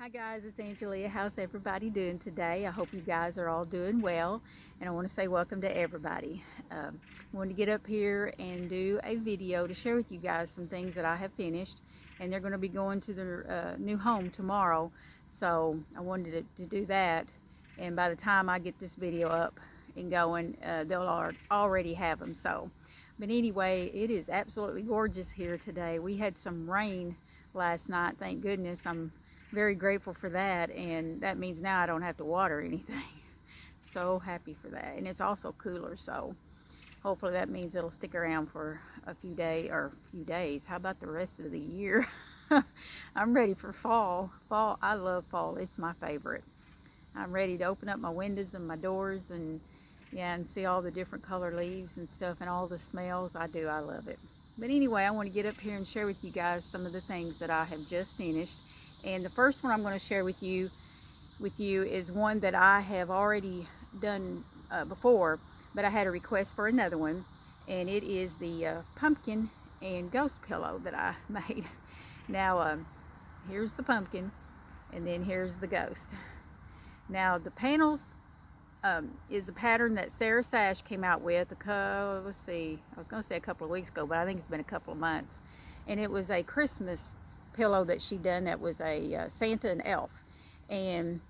Hi guys, it's Angelia. How's everybody doing today? I hope you guys are all doing well, and I want to say welcome to everybody. I wanted to get up here and do a video to share with you guys some things that I have finished, and they're going to be going to their new home tomorrow, so I wanted to do that, and by the time I get this video up and going, they'll already have them. But anyway, it is absolutely gorgeous here today. We had some rain last night, thank goodness. I'm very grateful for that, and that means now I don't have to water anything. So happy for that. And it's also cooler, so hopefully that means it'll stick around for a few days. How about the rest of the year? I'm ready for fall. I love fall. It's my favorite. I'm ready to open up my windows and my doors and see all the different color leaves and stuff and all the smells. I love it. But anyway, I want to get up here and share with you guys some of the things that I have just finished. And the first one I'm going to share with you is one that I have already done before, but I had a request for another one, and it is the pumpkin and ghost pillow that I made. Now, here's the pumpkin, and then here's the ghost. Now, the panels is a pattern that Sara Sach came out with, let's see, I was going to say a couple of weeks ago, but I think it's been a couple of months. And it was a Christmas pillow that she done that was a Santa and elf, and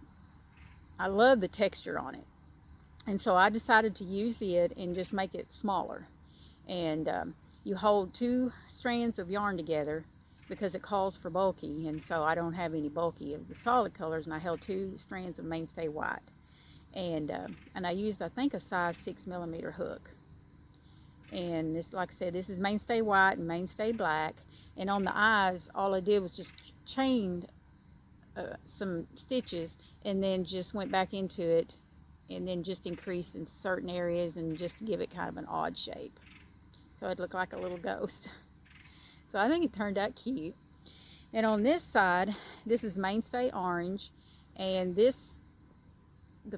I love the texture on it, and so I decided to use it and just make it smaller. And you hold 2 strands of yarn together because it calls for bulky, and so I don't have any bulky of the solid colors, and I held 2 strands of mainstay white, and I used, I think, a size 6mm hook. And this, like I said, this is mainstay white and mainstay black. And on the eyes, all I did was just chained some stitches and then just went back into it and then just increased in certain areas and just to give it kind of an odd shape. So it looked like a little ghost. So I think it turned out cute. And on this side, this is mainstay orange, and the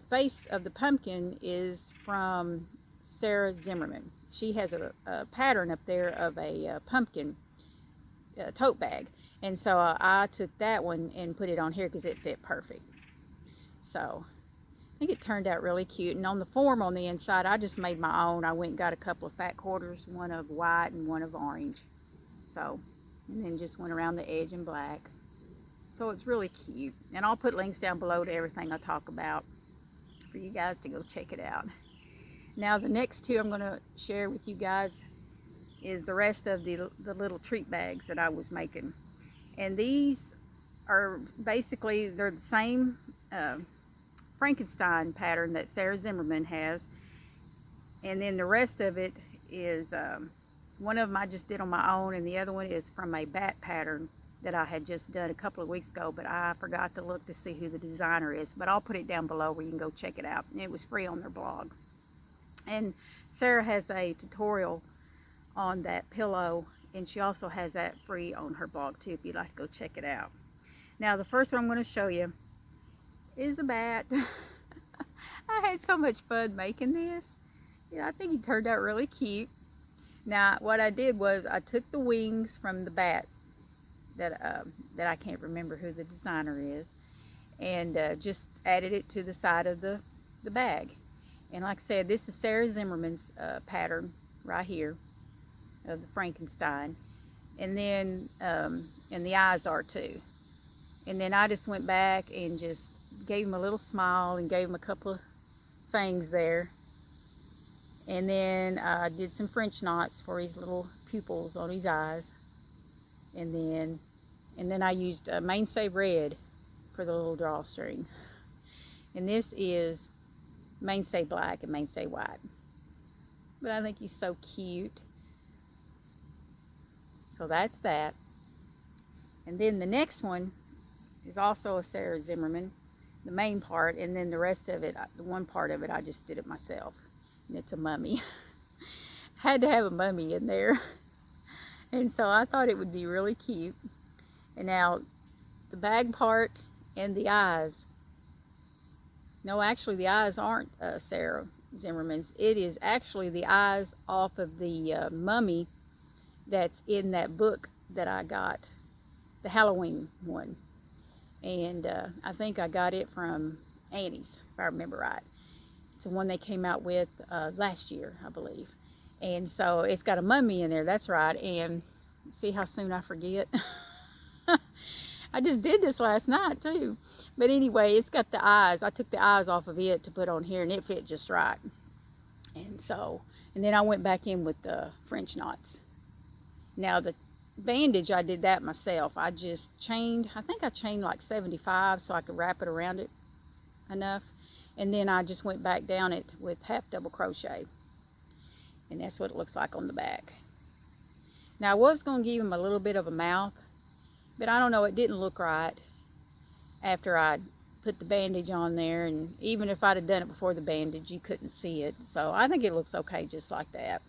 face of the pumpkin is from Sarah Zimmerman. She has a pattern up there of a pumpkin tote bag, and so I took that one and put it on here because it fit perfect. So I think it turned out really cute. And on the form on the inside, I just made my own. I went and got a couple of fat quarters, one of white and one of orange, so, and then just went around the edge in black. So it's really cute, and I'll put links down below to everything I talk about for you guys to go check it out. Now the next 2 I'm going to share with you guys is the rest of the little treat bags that I was making. And these are basically, they're the same Frankenstein pattern that Sarah Zimmerman has. And then the rest of it is, one of them I just did on my own, and the other one is from a bat pattern that I had just done a couple of weeks ago, but I forgot to look to see who the designer is. But I'll put it down below where you can go check it out. It was free on their blog. And Sarah has a tutorial on that pillow, and she also has that free on her blog too if you'd like to go check it out. Now the first one I'm going to show you is a bat. I had so much fun making this. Yeah, I think he turned out really cute. Now what I did was I took the wings from the bat that I can't remember who the designer is, and just added it to the side of the bag. And like I said, this is Sarah Zimmerman's pattern right here of the Frankenstein. And then, and the eyes are too. And then I just went back and just gave him a little smile and gave him a couple of fangs there. And then I did some French knots for his little pupils on his eyes. And then I used mainstay red for the little drawstring. And this is mainstay black and mainstay white, but I think he's so cute. So that's that. And then the next one is also a Sarah Zimmerman, the main part, and then the rest of it, the one part of it, I just did it myself, and it's a mummy. Had to have a mummy in there, and so I thought it would be really cute. And now the bag part and the eyes, no, actually the eyes aren't Sarah Zimmerman's. It is actually the eyes off of the mummy that's in that book that I got, the Halloween one. And I think I got it from Annie's, if I remember right. It's the one they came out with last year, I believe. And so it's got a mummy in there, that's right. And see how soon I forget? I just did this last night too. But anyway, it's got the eyes. I took the eyes off of it to put on here, and it fit just right. And so, and then I went back in with the French knots. Now the bandage, I did that myself. I just chained, I think I chained like 75 so I could wrap it around it enough. And then I just went back down it with half double crochet. And that's what it looks like on the back. Now I was going to give him a little bit of a mouth, but I don't know, it didn't look right after I put the bandage on there. And even if I'd have done it before the bandage, you couldn't see it. So I think it looks okay just like that.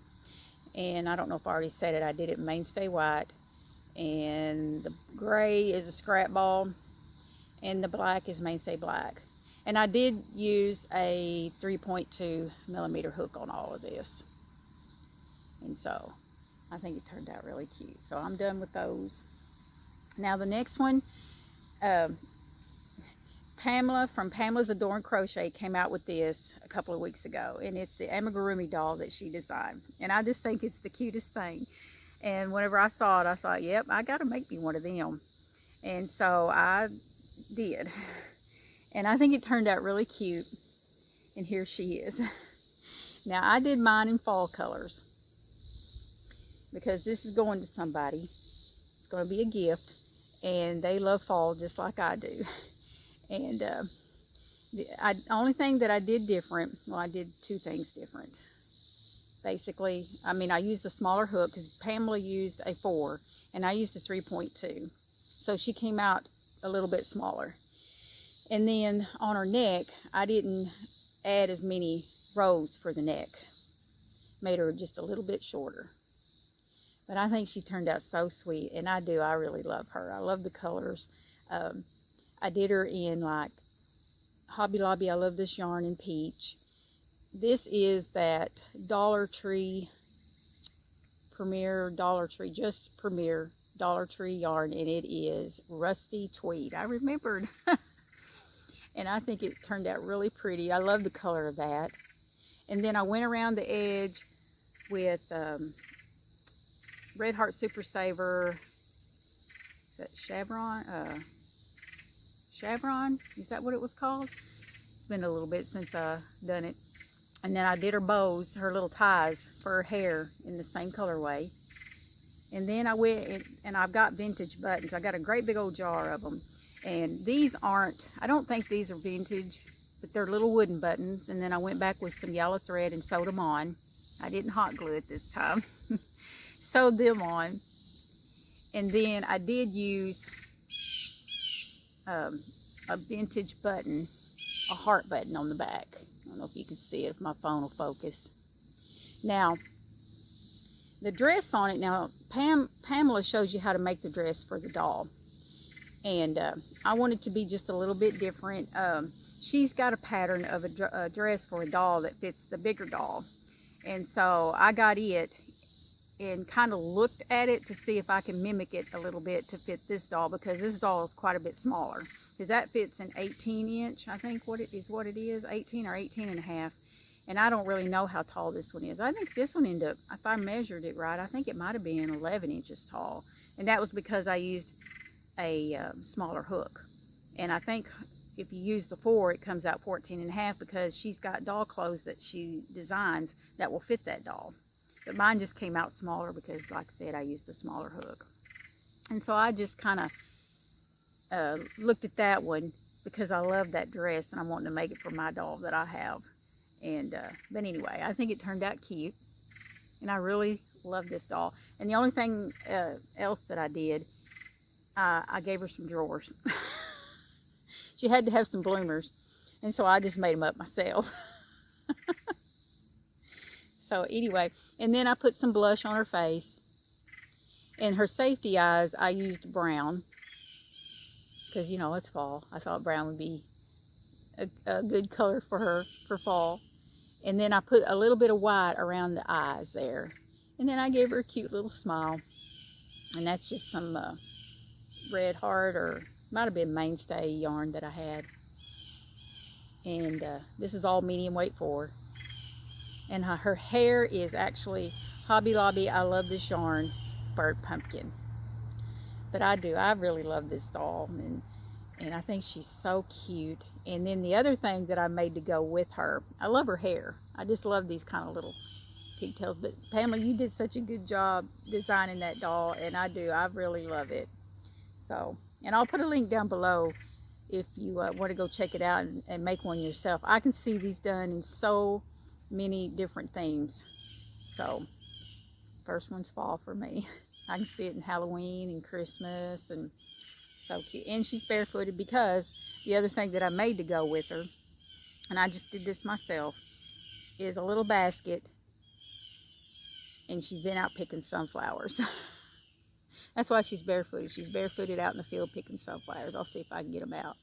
And I don't know if I already said it, I did it mainstay white. And the gray is a scrap ball, and the black is mainstay black. And I did use a 3.2 millimeter hook on all of this. And so I think it turned out really cute. So I'm done with those. Now the next one, Pamela from Pamela's Adoring Crochet came out with this a couple of weeks ago. And it's the Amigurumi doll that she designed. And I just think it's the cutest thing. And whenever I saw it, I thought, yep, I got to make me one of them. And so I did. And I think it turned out really cute. And here she is. Now I did mine in fall colors, because this is going to somebody. It's going to be a gift, and they love fall just like I do. And the only thing that I did different, well, I did two things different. Basically, I mean, I used a smaller hook because Pamela used a 4 and I used a 3.2. So she came out a little bit smaller. And then on her neck, I didn't add as many rows for the neck. Made her just a little bit shorter. But I think she turned out so sweet, and I really love her. I love the colors. I did her in like Hobby Lobby. I love this yarn in peach. This is that Dollar Tree, Premier Dollar Tree, just Premier Dollar Tree yarn, and it is Rusty Tweed. I remembered. And I think it turned out really pretty. I love the color of that. And then I went around the edge with Red Heart Super Saver. Is that Chevron? Chevron? Is that what it was called? It's been a little bit since I've done it. And then I did her bows, her little ties for her hair in the same colorway. And then I went and I've got vintage buttons. I got a great big old jar of them. And these aren't, I don't think these are vintage, but they're little wooden buttons. And then I went back with some yellow thread and sewed them on. I didn't hot glue it this time. Sewed them on. And then I did use a vintage button, a heart button on the back. I don't know if you can see it, if my phone will focus. Now, the dress on it, now Pamela shows you how to make the dress for the doll. And I want it to be just a little bit different. She's got a pattern of a dress for a doll that fits the bigger doll. And so I got it and kind of looked at it to see if I can mimic it a little bit to fit this doll, because this doll is quite a bit smaller. Because that fits an 18-inch, I think what it is, 18 or 18 and a half. And I don't really know how tall this one is. I think this one ended up, if I measured it right, I think it might have been 11 inches tall. And that was because I used a smaller hook. And I think if you use the 4, it comes out 14 and a half, because she's got doll clothes that she designs that will fit that doll. But mine just came out smaller because, like I said, I used a smaller hook. And so I just kind of looked at that one because I love that dress and I'm wanting to make it for my doll that I have. And but anyway, I think it turned out cute. And I really love this doll. And the only thing else that I did, I gave her some drawers. She had to have some bloomers. And so I just made them up myself. So anyway, and then I put some blush on her face. And her safety eyes, I used brown. Because, you know, it's fall. I thought brown would be a good color for her for fall. And then I put a little bit of white around the eyes there. And then I gave her a cute little smile. And that's just some red heart or might have been Mainstay yarn that I had. And this is all medium weight 4. And her hair is actually Hobby Lobby. I love this yarn, Burnt Pumpkin. But I really love this doll, and I think she's so cute. And then the other thing that I made to go with her, I love her hair. I just love these kind of little pigtails. But Pamela, you did such a good job designing that doll, and I really love it. So, and I'll put a link down below if you want to go check it out and make one yourself. I can see these done in so many different themes. So, first one's fall for me. I can see it in Halloween and Christmas, and so cute. And she's barefooted, because the other thing that I made to go with her, and I just did this myself, is a little basket, and she's been out picking sunflowers. That's why she's barefooted. She's barefooted out in the field picking sunflowers. I'll see if I can get them out.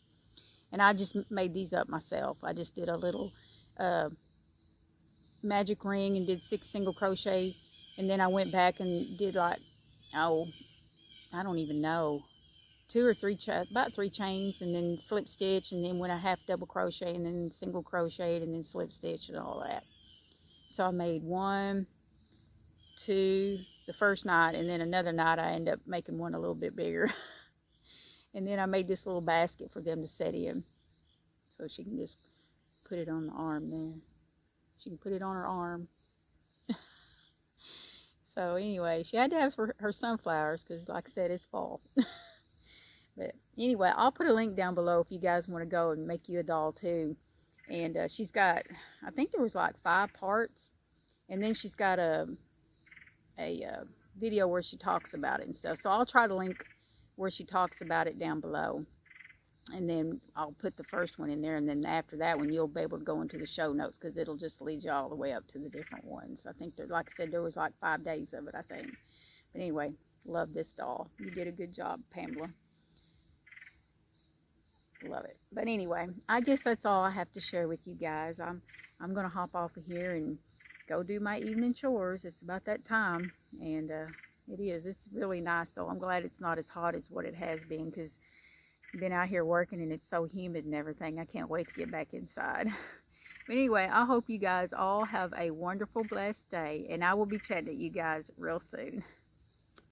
And I just made these up myself. I just did a little magic ring and did 6 single crochet, and then I went back and did like, oh, I don't even know, 2 or 3, about 3 chains, and then slip stitch, and then went a half double crochet, and then single crocheted, and then slip stitch and all that. So I made 1, 2 the first night, and then another night I ended up making one a little bit bigger. And then I made this little basket for them to set in, so she can just put it on the arm there. She can put it on her arm. So anyway, she had to have her sunflowers, because like I said, it's fall. But anyway, I'll put a link down below if you guys want to go and make you a doll too. And she's got, I think there was like 5 parts, and then she's got a video where she talks about it and stuff. So I'll try to link where she talks about it down below, and then I'll put the first one in there, and then after that one you'll be able to go into the show notes, because it'll just lead you all the way up to the different ones. I think there, like I said, there was like 5 days of it, I think. But anyway, love this doll. You did a good job, Pamela. Love it. But anyway, I guess that's all I have to share with you guys. I'm gonna hop off of here and go do my evening chores. It's about that time, and it's really nice though. I'm glad it's not as hot as what it has been, because I've been out here working and it's so humid and everything. I can't wait to get back inside. But anyway, I hope you guys all have a wonderful, blessed day, and I will be chatting to you guys real soon.